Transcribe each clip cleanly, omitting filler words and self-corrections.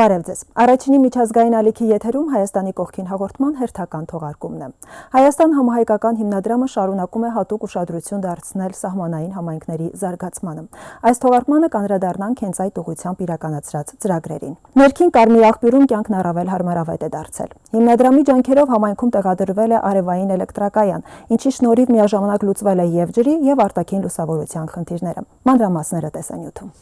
Բարև ձեզ։ Առաջինի միջազգային ալիքի եթերում Հայաստանի կողքին հաղորդման հերթական թողարկումն է։ Հայաստան համահայկական հիմնադրամը շարունակում է հատուկ ուշադրություն դարձնել սահմանային համայնքների զարգացմանը։ Այս թողարկմանը կանդրադառնանք հենց այդ ուղղությամբ իրականացրած ծրագրերին։ Ներքին Կարմիր աղբյուրում կյանքն առավել հարմարավետ է դարձել։ Հիմնադրամի ջանքերով համայնքում տեղադրվել է արևային էլեկտրակայան, ինչի շնորհիվ միաժամանակ լուծվել է եւ ջրի եւ արտաքին լուսավորության խնդիրները։ Մանրամասները տեսանյութում։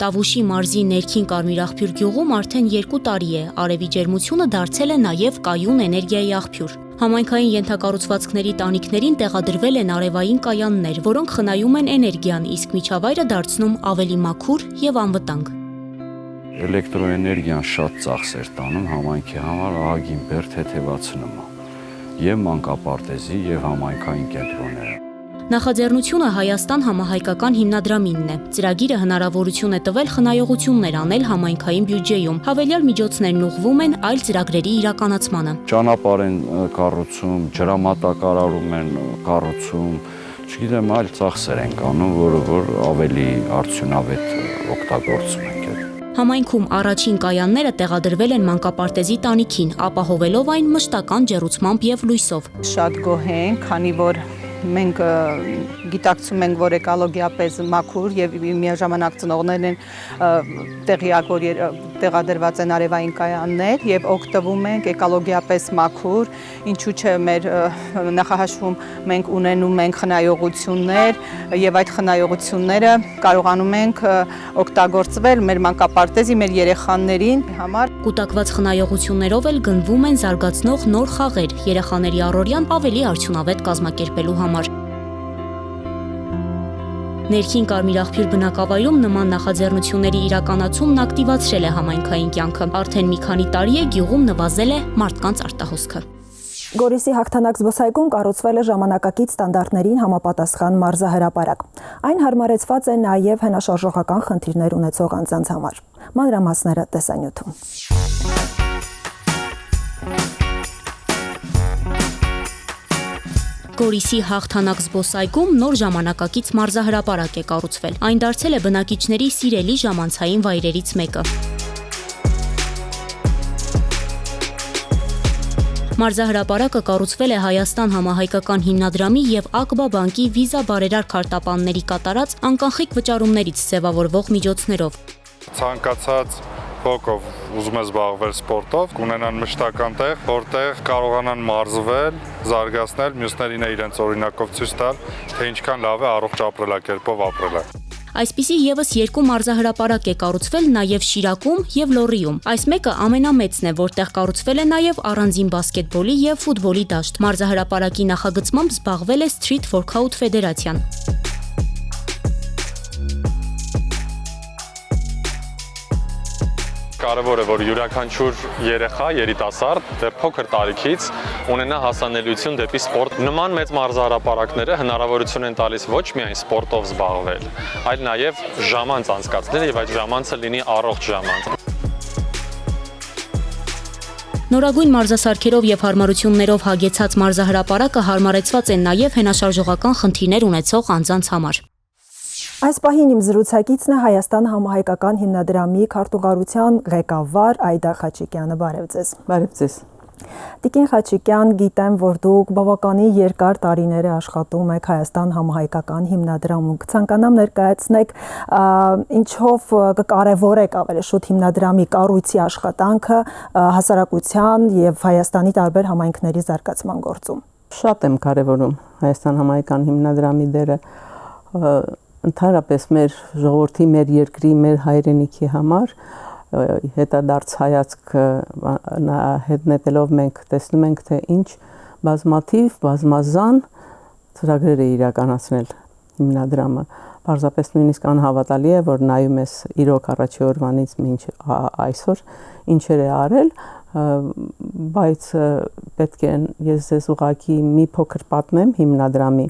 Տավուշի մարզի ներքին Կարմիր աղբյուր գյուղում արդեն 2 տարի է արևի ջերմությունը դարձել է նաև կայուն էներգիայի աղբյուր։ Համայնքային ենթակառուցվածքների տանիքներին տեղադրվել են արևային կայաններ, որոնք խնայում են էներգիան, իսկ միջավայրը դարձնում ավելի մաքուր եւ անվտանգ։ Էլեկտրոէներգիան շատ ծախս էր տանում համայնքի համար ահագին բեր թեթևացնում եւ մանկապարտեզի եւ համայնքային կենտրոնները։ Նախաձեռնությունը Հայաստան համահայկական հիմնադրամինն է։ Ծրագիրը հնարավորություն է տվել խնայողություններ անել համայնքային բյուջեում։ Հավելյալ միջոցներն ուղղվում են այլ ծրագրերի իրականացմանը։ Ճանապարհ են կառուցում, ջրամատակարարում են կառուցում, չգիտեմ, այլ ծախսեր են կանում, որ ավելի արդյունավետ օգտագործում են։ Համայնքում առաջին կայանները տեղադրվել են մանկապարտեզի տանիքին, ապահովելով այն մշտական ջեռուցմամբ եւ լույսով։ Շատ գոհ ենք, քանի որ մենք գիտակցում ենք, որ էկոլոգիապես մաքուր եւ միաժամանակ ծնողներն են տեղյակ, որ տեղադրված են արևային կայաններ եւ օգտվում ենք էկոլոգիապես մաքուր, ինչու՞ չէ մեր նախահաշվում մենք ունենում ենք խնայողություններ եւ այդ խնայողությունները կարողանում ենք օգտագործվել մեր մանկապարտեզի, մեր երեխաներին համար։ Կուտակված խնայողություններով էլ գնվում են զարգացնող նոր խաղեր, երեխաների առօրյան ավելի արդյունավետ կազմակերպելու համար։ Ներքին Կարմիր աղբյուր բնակավայրում նման նախաձեռնությունների իրականացումն ակտիվացրել է համայնքային կյանքը։ Արդեն մի քանի տարի է գյուղում նվազել է մարդկանց արտահոսքը։ Գորիսի հաղթանակ զբոսայգում կառուցվել է ժամանակակից ստանդարտներին համապատասխան մարզահրապարակ։ Այն հարմարեցված է նաև հենաշարժողական խնդիրներ ունեցող անձանց համար։ Մանրամասները տեսանյութում։ Գորիսի հաղթանակ զբոսայգում նոր ժամանակակից մարզահրապարակ է կառուցվել։ Այն դարձել է բնակիչների սիրելի ժամանցային վայրերից մեկը։ Մարզահրապարակը կառուցվել է Հայաստան համահայկական հիմնադրամի եւ ԱԿԲԱ բանկի վիզա բարերար քարտապանների կատարած անկանխիկ վճարումներից ձևավորվող միջոցներով։ Ցանկացած փոքր ուզում է զբաղվել սպորտով, կունենան մշտական տեղ, որտեղ կարողանան մարզվել, զարգացնել, մյուսներին իրենց օրինակով ցույց տալ, թե ինչքան լավ է առողջ ապրելակերպով ապրելը։ Այսպիսի եւս 2 մարզահրապարակ է կառուցվել նաև Շիրակում եւ Լոռիում։ Այս մեկը ամենամեծն է, որտեղ կառուցվել է նաև առանձին բասկետբոլի եւ ֆուտբոլի դաշտ։ Մարզահրապարակի նախագծմամբ զբաղվել է Street Workout Ֆեդերացիան։ Կարևոր է, որ յուրաքանչյուր երեխա, երիտասարդ դեռ փոքր տարիքից ունենա հասանելիություն դեպի սպորտ։ Նման մեծ մարզահրապարակները հնարավորություն են տալիս ոչ միայն սպորտով զբաղվել, այլ նաև ժամանց անցկացնել եւ այդ ժամանցը լինի առողջ ժամանց։ Նորագույն մարզասարքերով եւ հարմարություններով հագեցած մարզահրապարակը հարմարեցված են նաև հենաշարժողական խնդիրներ ունեցող անձանց համար։ Այս պահին իմ զրուցակիցն է Հայաստան համահայկական հիմնադրամի քարտուղարության ղեկավար Այդա Խաչիկյանը։ Բարև ձեզ։ Բարև ձեզ։ Տիկին Խաչիկյան, գիտեմ, որ դուք բավականին երկար տարիներ աշխատում եք Հայաստան համահայկական հիմնադրամում։ Կցանկանամ ներկայացնեք, ինչով կկարևորեք ավելի շուտ հիմնադրամի կառույցի աշխատանքը հասարակության եւ Հայաստանի տարբեր համայնքների զարգացման գործում։ Շատ եմ կարևորում Հայաստան համահայկական հիմնադրամի դերը ընդհանրապես մեր ժողովրդի, մեր երկրի, մեր հայրենիքի համար հետադարձ հայացք հետնետելով մենք տեսնում ենք, թե ինչ բազմաթիվ, բազմազան ծրագրեր է իրականացնել հիմնադրամը։ Պարզապես նույնիսկ անհավատալի է, որ նայում ես իրոք առաջի օրվանից մինչ այսօր ինչեր է արել, բայց պետք է ես ձեզ ուղղակի մի փոքր պատմեմ հիմնադրամի։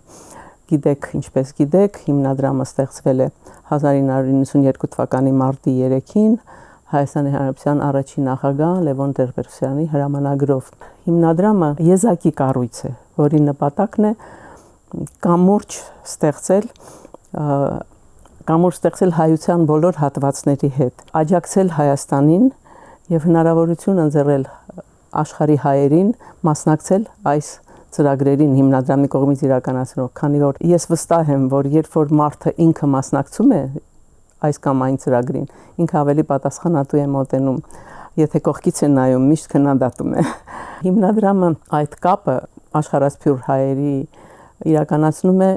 Գիտեք, ինչպես գիտեք, հիմնադրամը ստեղծվել է 1992 թվականի մարտի 3-ին Հայաստանի Հանրապետության առաջին նախագահ Լևոն Տեր-Պետրոսյանի հրամանագրով։ Հիմնադրամը եզակի կառույց է, որի նպատակն է կամուրջ ստեղծել հայության բոլոր հատվածների հետ, աջակցել Հայաստանին եւ հնարավորություն ընձեռել աշխարհի հայերին մասնակցել այս ծրագրերին հիմնադրամի կողմից իրականացնող, քանի որ ես վստահ եմ, որ երբ որ մարդը ինքը մասնակցում է այս կամ այն ծրագրին, ինքը ավելի պատասխանատու է մոտենում, եթե կողքից է նայում, միշտ քննադատում է։ Հիմնադրամը այդ կապը աշխարհասփյուր հայերի իրականացնում է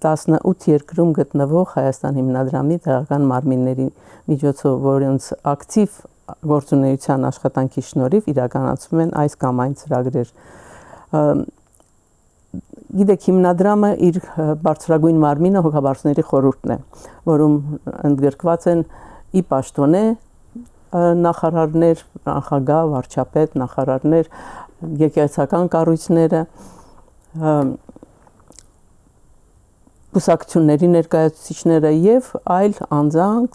18 երկրում գտնվող Հայաստան հիմնադրամի տեղական մարմինների միջոցով, որոնց ակտիվ գործունեության աշխատանքի շնորհիվ իրականացվում են այս կամ այն ծրագրեր։ Գիտեք, հիմնադրամը իր բարձրագույն մարմինը հոգաբարձների խորհուրդն է, որում ընդգրկված են ի պաշտոնե նախարարներ, նախագահ, վարչապետ, նախարարներ, եկեղեցական կառույցները, կուսակցությունների ներկայացուցիչները եւ այլ անձանք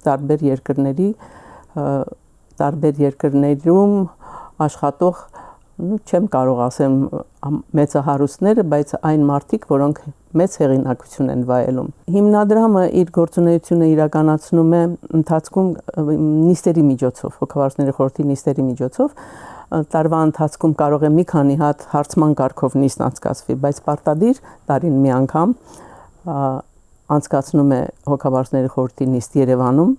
տարբեր երկրներում աշխատող, չեմ կարող ասեմ մեծահարուստները, բայց այն մարդիկ, որոնք մեծ հեղինակություն են վայելում։ Հիմնադրամը իր գործունեությունը իրականացնում է ընթացքում նիստերի միջոցով, հոգաբարձների խորհրդի նիստերի միջոցով, տարվա ընթացքում կարող է մի քանի հատ հարցման կարգով նիստ անցկացվի, բայց պարտադիր տարին մի անգամ անցկացնում է հոգաբարձների խորհրդի նիստ Երևանում,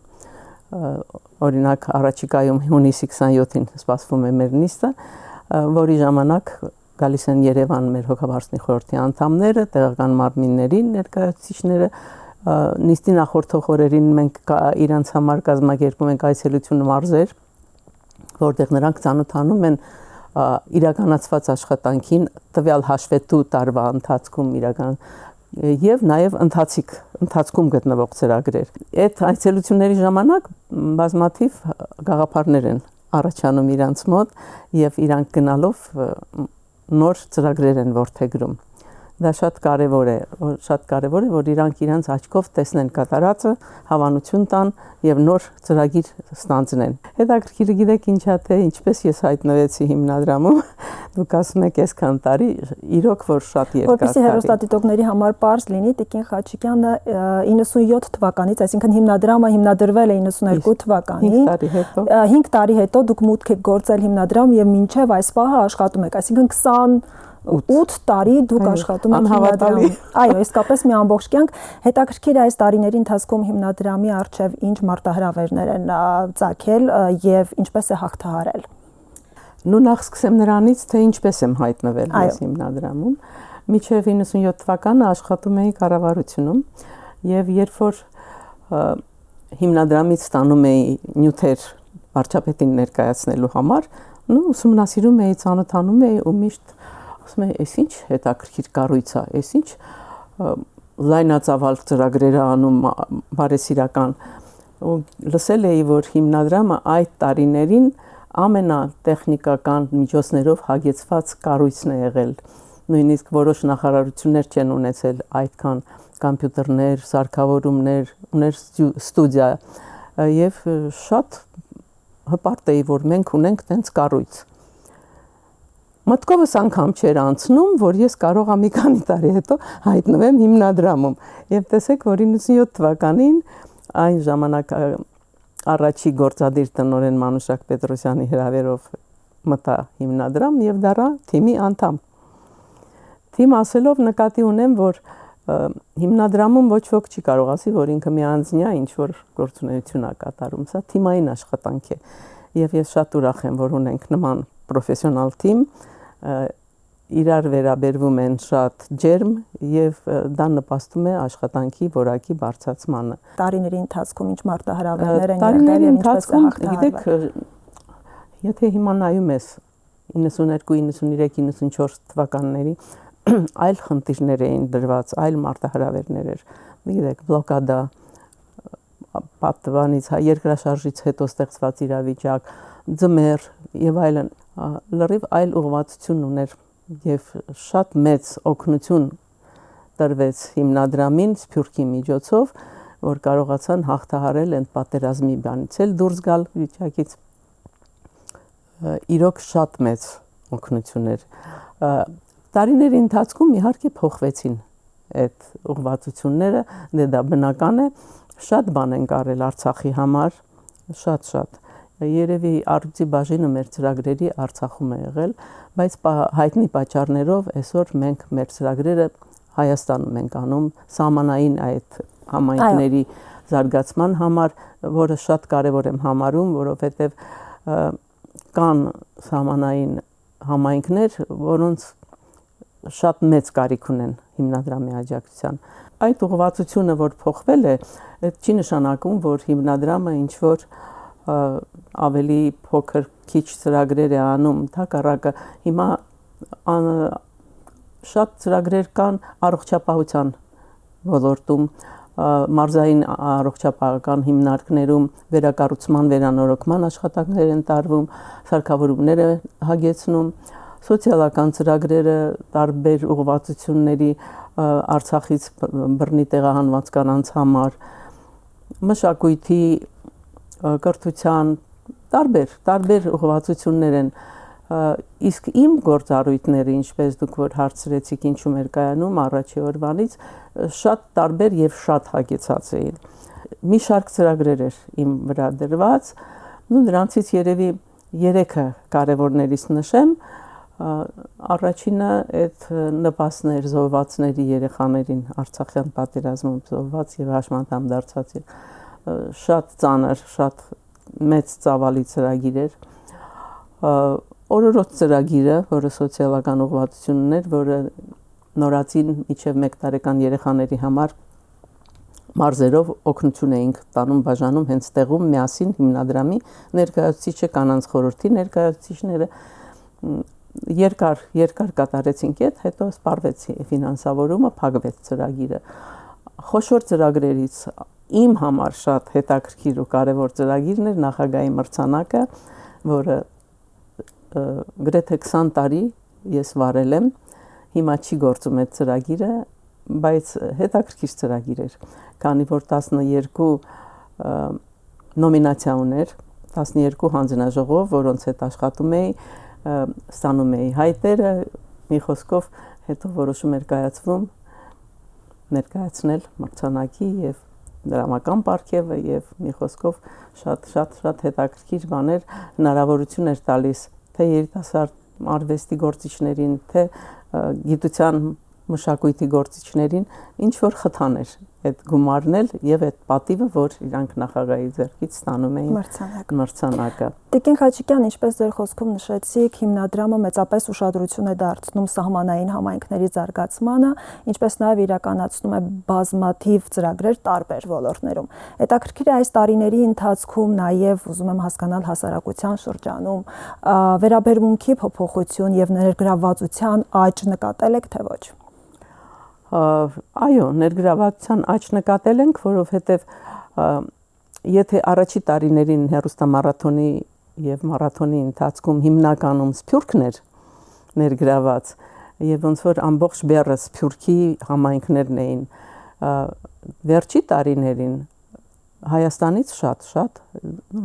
օրինակ առաջիկայում հունիսի 27-ին սպասվում է մեր նիստը, որի ժամանակ գալիս են Երևան մեր հոգաբարձների խորհրդի անդամները, տեղական մարմինների ներկայացուցիչները, նիստի նախորդող օրերին մենք իրանց համար կազմակերպում ենք այցելություն մարզեր, որտեղ նրանք ծանոթանում են իրականացված աշխատանքին, տվյալ հաշվետու տարվա ընթացքում եւ նաեւ ընթացքում գտնվող ծրագրեր։ Այդ այցելությունների ժամանակ բազմաթիվ գաղափարներ են առաջանում իրանց մոտ եւ իրանք գնալով նոր ծրագրեր են որդեգրում։ Դա շատ կարևոր է, որ իրանք իրանց աչքով տեսնեն կատարածը, հավանություն տան եւ նոր ծրագիր ստանձնեն։ Հետաքրքիր գիտեք ինչա թե ինչպես ես հայտնվեցի հիմնադրամում, դուք ասում եք այսքան տարի, իրոք որ շատ երկար տարի։ Որպեսզի հեռուստադիտողների համար պարզ լինի, Տիկին Խաչիկյանը 97 թվականից, այսինքն հիմնադրամը հիմնադրվել է 92 թվականին, 5 տարի հետո դուք մուտք եք գործել հիմնադրամ եւ մինչեւ այս պահը աշխատում եք, այսինքն 8 տարի դուք աշխատում եք հիմնադրամում։ Այո, իսկապես մի ամբողջ կյանք։ Հետաքրքիր է այս տարիների ընթացքում հիմնադրամի արչև ինչ մարտահրավերներ են ծագել եւ ինչպես է հաղթահարել։ Նու նախ սկսեմ նրանից, թե ինչպես եմ հայտնվել այս հիմնադրամում։ Մինչև 97 թվականը աշխատում էի կառավարությունում եւ երբ որ հիմնադրամից ստանում էի նյութեր վարչապետին ներկայացնելու համար, ուսումնասիրում էի, ծանոթանում էի ու միշտ ասում եմ, այս ինչ հետաքրքիր կառույց է, այս ինչ լայնածավալ ծրագրեր անում բարեսիրական։ Ու լսել էի, որ հիմնադրամը այդ տարիներին ամենատեխնիկական միջոցներով հագեցված կառույցն է եղել։ Նույնիսկ որոշ նախարարություններ չեն ունեցել այդքան կոմպյուտերներ, սարքավորումներ, ուներ ստուդիա եւ շատ հպարտ էի, որ մենք ունենք տենց կառույց։ Մտքովս անգամ չէր անցնում, որ ես կարող եմ մի քանի տարի հետո հայտնվեմ հիմնադրամում։ Եվ տեսեք, որ 97 թվականին այն ժամանակ առաջի գործադիր տնօրեն Մանուշակ Պետրոսյանի հրավերով մտա հիմնադրամ եւ դառա թիմի անդամ։ Թիմ ասելով նկատի ունեմ, որ հիմնադրամում ոչ ոք չի կարող ասի, որ ինքը մի անձնյա ինչ որ գործունեություն է կատարում, սա թիմային աշխատանք է։ Եվ ես շատ ուրախ եմ, որ ունենք նման պրոֆեսիոնալ թիմ, իրար վերաբերվում են շատ ջերմ եւ դա նպաստում է աշխատանքի որակի բարձրացմանը։ Տարիների ընթացքում ինչ մարտահրավերներ են եղել եւ ինչպես է հաղթահարվել։ Գիտեք, եթե հիմա նայում ես 92, 93, 94 թվականների այլ խնդիրներ էին դրված, այլ մարտահրավերներ էր։ Գիտեք, բլոկադա, պատվանից երկրաշարժից հետո ստեղծված իրավիճակ, ձմեռ եւ այլն, լրիվ այլ ուղղվածություն ուներ եւ շատ մեծ օգնություն տրվեց հիմնադրամին Սփյուռքի միջոցով, որ կարողացան հաղթահարել այն պատերազմի բանից էլ դուրս գալ վիճակից։ Իրոք շատ մեծ օգնություն էր։ Տարիների ընթացքում իհարկե փոխվեցին այդ ուղղվածությունները, դա բնական է, շատ բան են կարել Արցախի համար, շատ։ Երևի առյուծի բաժինը մեր ծրագրերի Արցախում է եղել, բայց հայտնի պատճառներով այսօր մենք մեր ծրագրերը Հայաստանում ենք անում սահմանային այդ համայնքների զարգացման համար, որը շատ կարևոր եմ համարում, որովհետև կան սահմանային համայնքներ, որոնց շատ մեծ կարիք ունեն հիմնադրամի աջակցության։ Այդ ուղղվածությունը, որ փոխվել է, այդ չի նշանակում, որ հիմնադրամը ինչ-որ ավելի փոքր քիչ ծրագրեր է անում, հակառակը հիմա շատ ծրագրեր կան առողջապահության ոլորտում, մարզային առողջապահական հիմնարկներում վերակառուցման, վերանորոգման աշխատանքներ են տարվում, սարքավորումներ են հագեցնում, սոցիալական ծրագրերը տարբեր ուղղվածությունների Արցախից բռնի տեղահանված կանանց համար, մշակույթի, կրթության տարբեր ուղղվածություններ են, իսկ իմ գործառույթները, ինչպես դուք որ հարցրեցիք, ինչու մեր կայանում առաջի օրվանից շատ տարբեր եւ շատ հագեցած էին։ Մի շարք ծրագրեր էր իմ վրա դրված, դրանցից երևի 3-ը կարևորներից նշեմ։ Առաջինը այդ նպաստներ զոհվածների երեխաներին Արցախյան պատերազմում զոհված եւ հաշմանդամ դարձած շատ ծանր, շատ մեծ ծավալի ծրագիր էր։ Օրորոց ծրագիրը, որը սոցիալական ուղղվածություն ուներ, որը նորածին միջև 1 տարեկան երեխաների համար մարզերով օգնություն էինք տանում բաժանում հենց տեղում միասին հիմնադրամի ներկայացուցիչը, կանանց խորհրդի ներկայացուցիչները երկար կատարեցինք այդ, հետո սպառվեց ֆինանսավորումը, փակվեց ծրագիրը։ Խոշոր ծրագրերից իմ համար շատ հետաքրքիր ու կարևոր ծրագիրն էր նախագահի մրցանակը, որը գրեթե 20 տարի ես վարել եմ, հիմա չի գործում այդ ծրագիրը, բայց հետաքրքիր ծրագիր էր, քանի որ 12 նոմինացիա ուներ, 12 հանձնաժողով, որոնց հետ աշխատում էի, ստանում էի հայտերը, մի խոսքով հետո որոշում էր կայացվում ներկայացնել մրցանակի եւ դրամական պարգևը եւ մի խոսքով շատ հետաքրքիր բաներ հնարավորություն էր տալիս թե երիտասարդ արվեստի գործիչներին, թե գիտության մշակույթի գործիչներին, ինչ որ խթաներ այդ գումարն էլ եւ այդ պատիվը, որ իրանք նախագահի ձեռքից ստանում էին մրցանակը։ Տիկին Խաչիկյան, ինչպես ձեր խոսքում նշեցիք, հիմնադրամը մեծապես ուշադրություն է դարձնում սահմանային համայնքների զարգացմանը, ինչպես նաեւ իրականացնում է բազմաթիվ ծրագրեր տարբեր ոլորտներում։ Հետաքրքիր է այս տարիների ընթացքում նաեւ ուզում եմ հասկանալ հասարակության շրջանում վերաբերմունքի փոփոխություն եւ ներգրավվածության աճ նկատել եք, թե ոչ։ Այո, ներգրավվածության աճ նկատել ենք, որովհետև եթե առաջի տարիներին հեռուստամարաթոնի եւ մարաթոնի ընթացքում հիմնականում Սփյուռքն էր ներգրաված եւ ոնց որ ամբողջ բեռը Սփյուռքի համայնքներն էին, վերջի տարիներին Հայաստանից շատ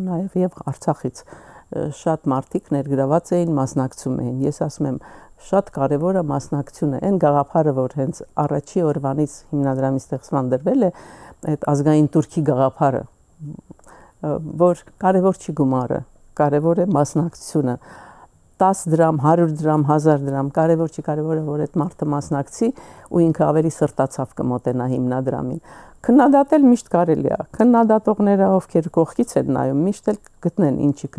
նաեւ եւ Արցախից շատ մարդիկ ներգրաված էին, մասնակցում էին։ Ես ասում եմ, շատ կարևորը մասնակցությունը, այն գաղափարը, որ հենց առաջի օրվանից հիմնադրամի ստեղծման դրվել է, այդ ազգային турքի գաղափարը, որ կարևոր չի գումարը, կարևոր է մասնակցությունը, 10 դրամ, 100 դրամ, 1000 դրամ, կարևոր չի, կարևորը, որ այդ մարդը մասնակցի ու ինքը ավելի սրտացավ կմոտենա հիմնադրամին։ Քննադատել միշտ կարելի է, քննադատողները ովքեր կողքից են նայում, միշտ էլ գտնեն ինչի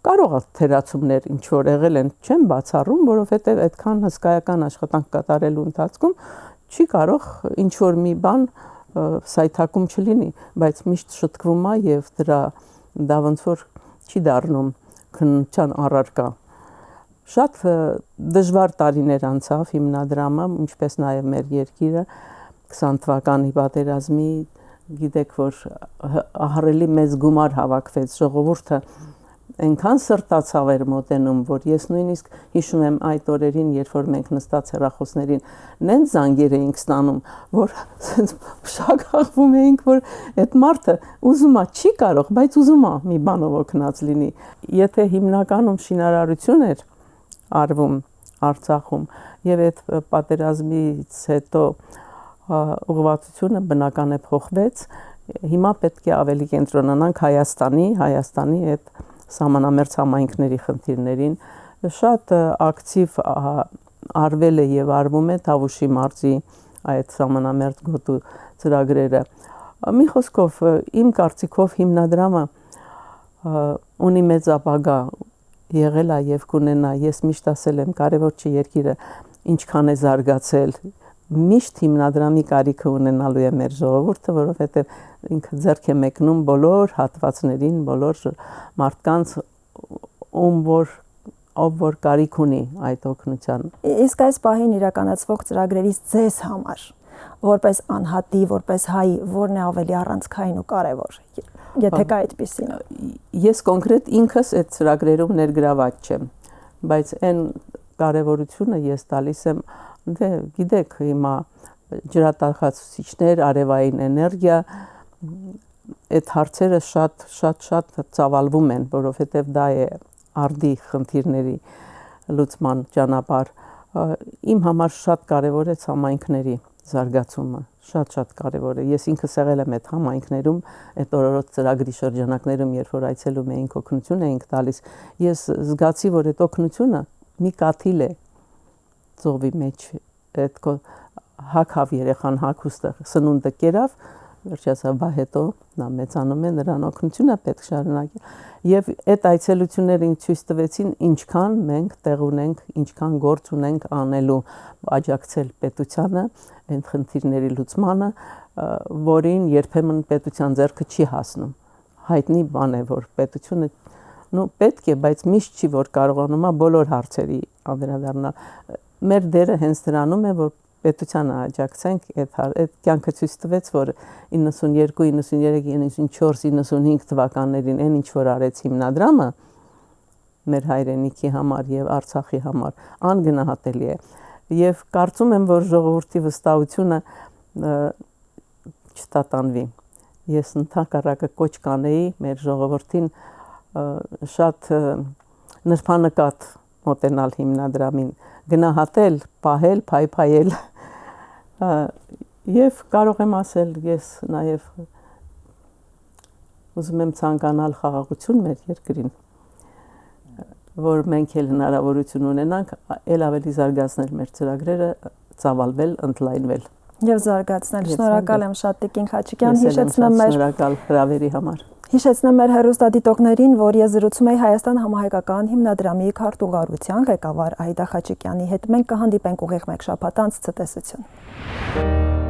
կարող է թերացումներ ինչ որ եղել են, չեմ բացառում, որովհետև այդքան հսկայական աշխատանք կատարելու ընթացքում չի կարող ինչ որ մի բան սայթակում չլինի, բայց միշտ շտկվում է եւ դա ոնց որ չի դառնում քննության առարկա։ Շատ դժվար տարիներ անցավ հիմնադրամը, ինչպես նաեւ մեր երկիրը 20 թվականի պատերազմի, գիտեք, որ ահռելի մեծ գումար հավաքվեց, ժողովուրդը այնքան սրտացավ էր մոտենում, որ ես նույնիսկ հիշում եմ այդ օրերին, երբ որ մենք նստած հեռախոսներին նենց զանգեր էինք ստանում, որ սենց շագախվում էինք, որ այդ մարդը ուզում է, չի կարող, բայց ուզում է մի բանով օգնած լինի։ Եթե հիմնականում շինարարություն էր արվում Արցախում եւ այդ պատերազմից հետո ուղղվածությունը բնական է փոխվեց, հիմա պետք է ավելի կենտրոնանանք Հայաստանի այդ սահմանամերձ համայնքների խնդիրներին, շատ ակտիվ արվել է եւ արվում է Թավուշի մարզի այդ սահմանամերձ գոտու ծրագրերը։ Մի խոսքով, իմ կարծիքով հիմնադրամը ունի մեծ ապագա եղել է եւ կունենա, ես միշտ ասել եմ, կարևոր չի երկիրը ինչքան է զարգացել, միշտ հիմնադրամի կարիքը ունենալու է մեր ժողովուրդը, որովհետեւ ինքը ձեռք է մեկնում բոլոր հատվածներին, բոլոր մարդկանց, ով որ կարիք ունի այդ օգնության։ Իսկ այս պահին իրականացվող ծրագրերից ձեզ համար, որպես անհատի, որպես հայ, որն է ավելի առանցքային ու կարևոր, եթե կա այդպիսին։ Ես կոնկրետ ինքս այդ ծրագրերում ներգրաված չեմ, բայց այն կարևորությունը ես տալիս եմ, դե գիտեք, հիմա ջրատախացուցիչներ, արևային էներգիա, այդ հարցերը շատ ծավալվում են, որովհետև դա է արդի խնդիրների լուծման ճանապարհ։ Իմ համար շատ կարևոր է համայնքների զարգացումը, շատ կարևոր է։ Ես ինքս եղել եմ այդ համայնքներում, այդ օրորոց ծրագրի շրջանակներում, երբ որ այցելում էինք, օգնություն էինք տալիս, ես զգացի, որ այդ օգնությունը մի կաթիլ է ծովի մեջ, այդ հագավ երեխան հագուստը սնունդը կերավ, վերջացավ, բա հետո նա մեծանում է, նրան օգնությունը պետք շարունակել։ Եվ այդ այցելությունները ինձ ցույց տվեցին, ինչքան մենք տեղ ունենք, ինչքան գործ ունենք անելու, աջակցել պետությանը այն խնդիրների լուծմանը, որին երբեմն պետության ձեռքը չի հասնում։ Հայտնի բան է, որ պետությունը պետք է, բայց միշտ չի, որ կարողանում է բոլոր հարցերի անդրադառնալ։ Մեր դերը հենց դրանում է, որ պետությանը աջակցենք, այդ կյանքը ցույց տվեց, որ 92, 93, 94, 95 թվականներին այն ինչ որ արեց հիմնադրամը մեր հայրենիքի համար եւ Արցախի համար անգնահատելի է։ Եվ կարծում եմ, որ ժողովրդի վստահությունը չտատանվի։ Ես ընդհանրակը կոչ կանեի մեր ժողովրդին շատ նրբանկատ մոտենալ հիմնադրամին, գնահատել, պահել, փայփայել։ Եվ կարող եմ ասել, ես նաև ուզում եմ ցանկանալ խաղաղություն մեր երկրին, որ մենք էլ հնարավորություն ունենանք ել ավելի զարգացնել մեր ծրագրերը, ծավալվել, ընդլայնվել։ Եվ զարգացնել։ Շնորհակալ եմ շատ Տիկին Խաչիկյան, շնորհակալ հրավերի համար։ Հիշեցնեմ մեր հեռուստադիտողներին, որ ես զրուցում եի Հայաստան համահայկական հիմնադրամի քարտուղարության ղեկավար Այդա Խաչիկյանի հետ։ Մենք կհանդիպենք ուղիղ մեկ շաբաթ անց ցտեսություն։